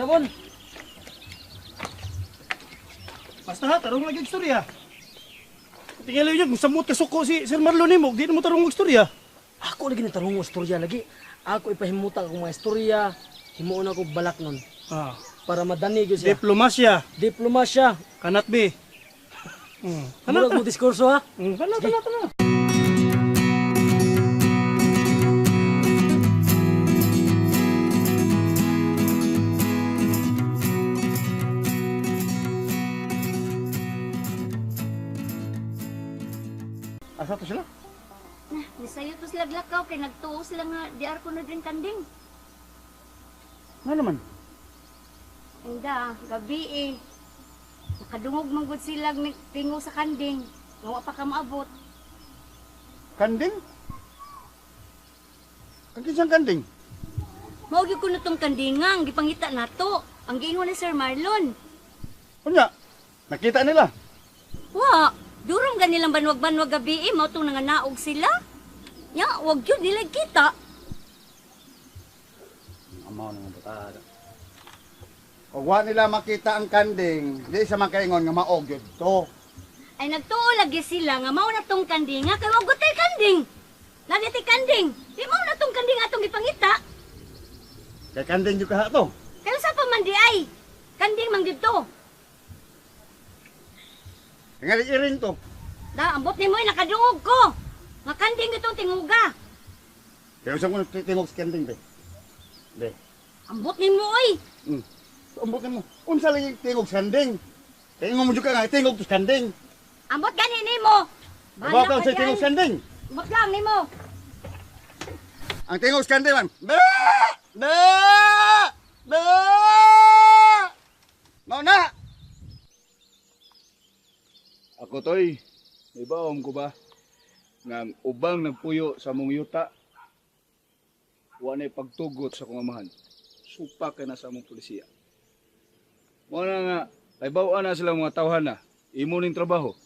Panabon! Basta ha, tarong lagi istorya. Tingala yun, samot kasuko si Sir Marlon mo, di na mo tarong istorya. Ako lagi natarong mo istorya lagi. Ako ipahimutan akong mga istorya. Himuon ako balak nun. Ah, Para madani ko siya. diplomasya, Diplomasya. kanat be. Murag mo diskurso ha? Kanat. Asa to sila? Nah, nisayot to sila glakaw kay nagtuo sila nga di ar ko na din kanding. Nga naman. Inda, gabi eh. Nakadungog man gud sila tingo sa kanding. Nga wa pa ka maabot. Kanding? Ang kinsang kanding? Mao gyud ko na tong kandingang gipangita nato. Ang giingon ni Sir Marlon. Kunya, nakita nila. Wa, durong ganilang banwag-banwag gabi eh, mao tong nanganaog sila. Nya, wag gyud nila kita. Amaw ng butada. Kung wa nila makita ang kanding, di sa makaingon nga maog yun to. Ay nagtuo lagi sila nga mao na tong kanding nga kay wag gutay kanding. Lagi ti kanding. Di mao na tong kanding atong gipangita. Kay kanding yung kaha to. Kaya sa pa man di ay. Kanding man dito. Nga iring to. Da, ambot ni mo nakadungog ko. Nga kanding itong tinguga. Kaya usang ko tingog sa kanding be. Be. Ambot ni mo oy. Umbukan mo. Unsa lang yung tingog sa kanding. Tingog mo juga nga tingog sa kanding. Ambot gani ni mo. Bawa ka sa tingog sa kanding. Ambot lang ni mo. Ang tingog sa kanding man. Be! Be! Be! Mau na! Ako toy, may baom ko ba? Nang ubang nagpuyo sa mong yuta, wanay pagtugot sa kong amahan. Supak ka na sa mong polisiya. Muna nga, laybawaan na silang mga tawhan na, imo ning trabaho.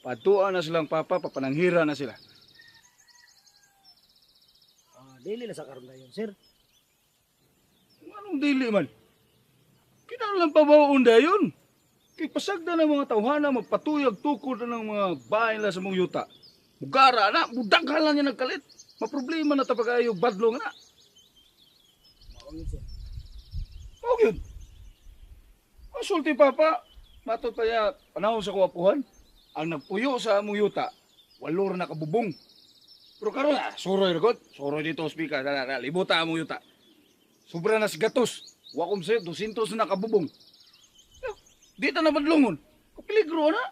Patuan na silang papa, papananghira na sila. Dili na sa karon dayon, sir. Anong dili man? Kinahanglan pa bawaon dayon. Kay pasagda ng mga tawhana, magpatuyag tukod na ng mga bahay nila sa mong yuta. Bugara na, budaghan niya nagkalit. Maproblema na tapagayo, badlo nga na. Mao yun. Masulti papa, matot pa niya panahon sa kuwapuhan. Ang nagpuyo sa among yuta, walor na kabubong. Pero karon suroy ragot. Suroy dito speaker, libuta among yuta. Sobra na si gatos. Wakom sa'yo, 200 na kabubong. Di ta na badlongon. Kapeligro na.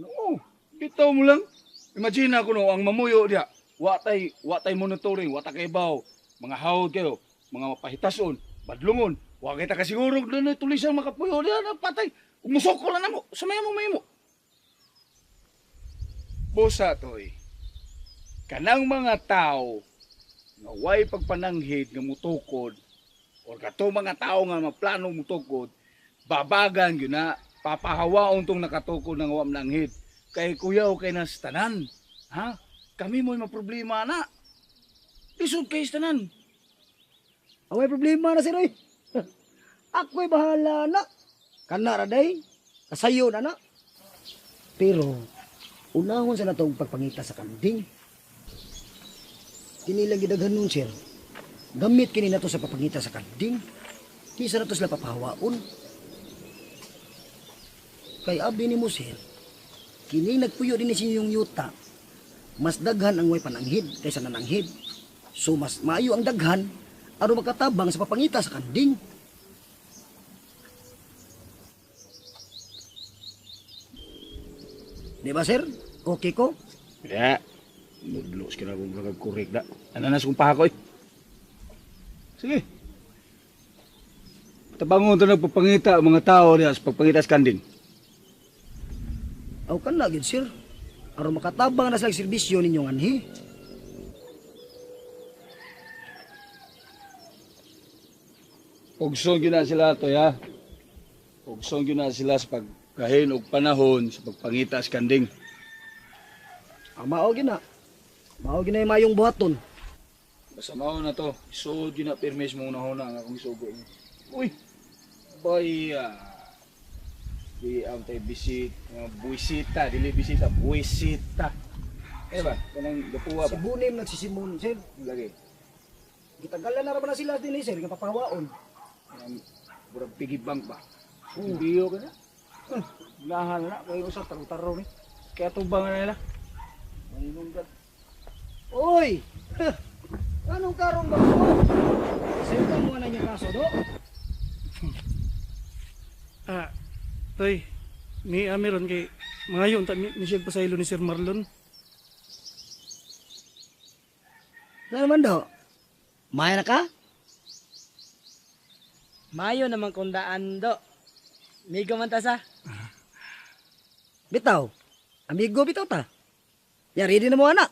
Oo, bitaw mo lang. Imagine ako no, ang mamuyo diya. Watay monitoring, watay kaibaw. Mga hawd kayo, mga pahitason, badlongon. Wa kita kasiguro na tulisang makapuyo diya na patay. Umusok ko lang na mo. Sa mo. Bosa toy. Kanang mga tao nga way pagpananghid nga mutukod or kato mga tao nga maplanong mutukod, babagan yun na papahawaon tong nakatukod ng wam nanghid. Kay kuyaw kay nas tanan. Ha? Kami mo'y maproblema na. Lisod kay tanan. Away problema na, sir, oy. Ako'y bahala na. Kanara day, kasayo na na. Pero, unahon sa natong pagpangita sa kanding. Kinilang gidaghan nun, sir. Gamit kini na to sa papangita sa kanding. Kisa na to sila papahawaon. Kay abdi ni mo, sir. Kini nagpuyo din ni sinyong yuta. Mas daghan ang way pananghid kaysa nananghid. So, mas maayo ang daghan aron makatabang sa papangita sa kanding. Di ba, sir? Okay ko? Ya. Mudlos ka na kung magagkorek da. Ananas kong pahakoy. Sige. Tabangon ito nagpapangita ang mga tao niya sa pagpangita sa kanding. Aw kan lagi, sir. Aron makatabang na sa serbisyo ninyong anhi. Ugson yun na sila to ya. Ugson yun na sila sa pagkahin o panahon sa pagpangita sa kanding. Ang mao gina. Mao gina yung mayong buhaton. Basta mao na to. Isod yun na permis mo una-una nga kung isugo mo. Uy! Baya! Di ang tayo bisit, buwisita, dili bisita, buwisita. Eh ba? Kanang gapuwa Si ba? Bunim nagsisimon, sir. Lagi. Gitagalan na raman na sila din, sir. Nga papawaon. Burang pigibang ba? Biyo ka na. Lahan na, kayo sa taro-taro ni. Kaya tubang na nila. Manginong ka. Uy! Anong karon ba mo? Sir, ka mo na niya kaso, do? Toy, ni Ameron kay mangayon ta ni siya pasaylo ni Sir Marlon. Na naman, do? Maya na ka? Mayo naman kung daan do. Migo man ta sa. Bitaw. Amigo bitaw ta. Ya, ready na mo, anak.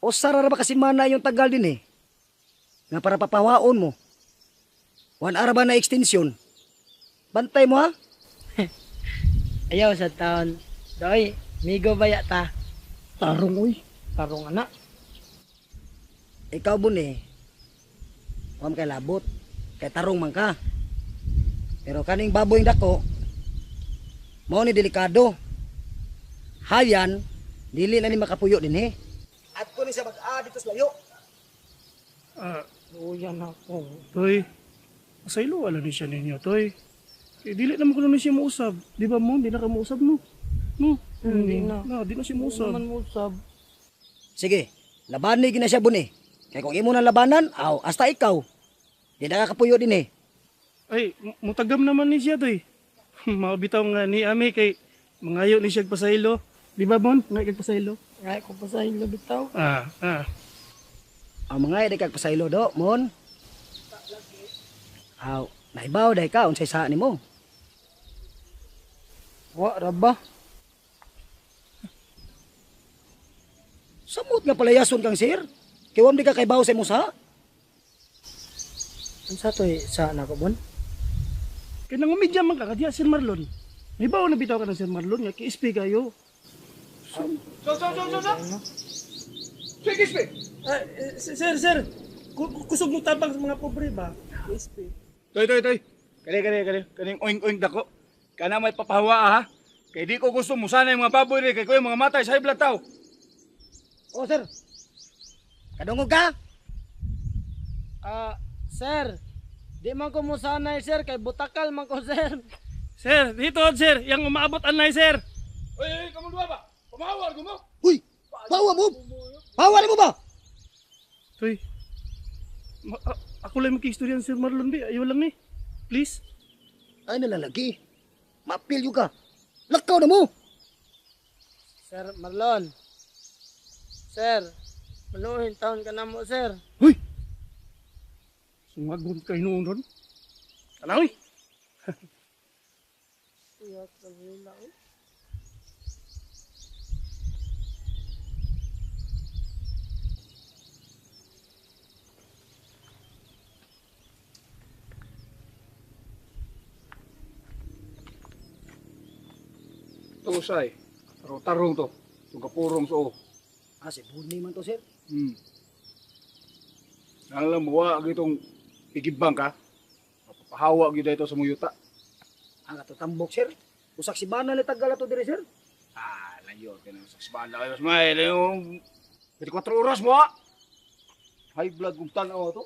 O sarara ba kasi mana yung tagal din eh. Nga para papawaon mo. 1 hour ba na extension? Bantay mo ha? Ayaw sa taon. Doy, migo baya ta. Tarong uy. Tarong anak. Ikaw bun eh. Huwag kay labot. Kay tarong man ka. Pero kaning baboy dako, mao ni delikado. Hayan, dili na ni makapuyo din eh. At ko ni sa dito sa layo. Uyan ako. Toy, pasaylo wala ni siya ninyo, Toy. Eh, dili naman ko na siya mausab. Di ba mo, di na ka mausab, no? No? Hindi na. Di na siya mausab. Naman mo sab. Sige, labanan ni siya bun eh. Kaya kung imo na labanan, hasta ikaw. Di na kakapuyo din eh. Ay, mutagam naman ni siya, Toy. Mabitaw nga ni Ami kay mangayo ni siya pasaylo. Di ba, Mon? Ngayon pasaylo. Ngay ko pa sa ilo bitaw. Ang mga iday kag pasaylo do, mon. Naibaw day ka unsay sa nimo. Wa raba. Samot nga palayason kang sir. Kiwam di ka kay baw sa imong sa. Unsa toy sa na ko bon? Kaya nangumidya man ka, kadiya Sir Marlon. May bawa na bitaw ka ng Sir Marlon, nga ki-SP kayo. So! Sige, sige! Sir, kusog mo tabang sa mga pobre ba? SP. Toy. Kaning oing-oing dako. Kana may papahawa ha. Kay di ko gusto mo sana yung mga baboy rin. Kay ko yung mga matay sa high blood tao. O sir. Kadungog ka? Sir. Di man ko mo sanay sir kay butakal man ko sir. Sir, dito sir, yang umaabot anay sir. Uy, kamu dua ba? Pamahawar ko mo. Uy! Bawa mo! Bawa mo ba? Toy, ako lang magkistorya ng Sir Marlon, di. Ayaw lang ni. Please. Ay nalalagi. Mapil yung ka. Lakaw na mo! Sir Marlon. Sir, maluhin taon ka na mo sir. Huy! Sumagod kayo noon ron. Alawi! Iyot sa hila. Ito say. Tarong to. Itong kapurong so. Si Buni man to sir. Alam mo wa gitong pigibang ka. Papahawa gyud ito sa muyuta. Ang atutambok sir. Usak si Bana ni tagal ato dire sir. Layo kaya sa sbanda kayo smile yung 24 oras mo ha. High blood kung tanaw to.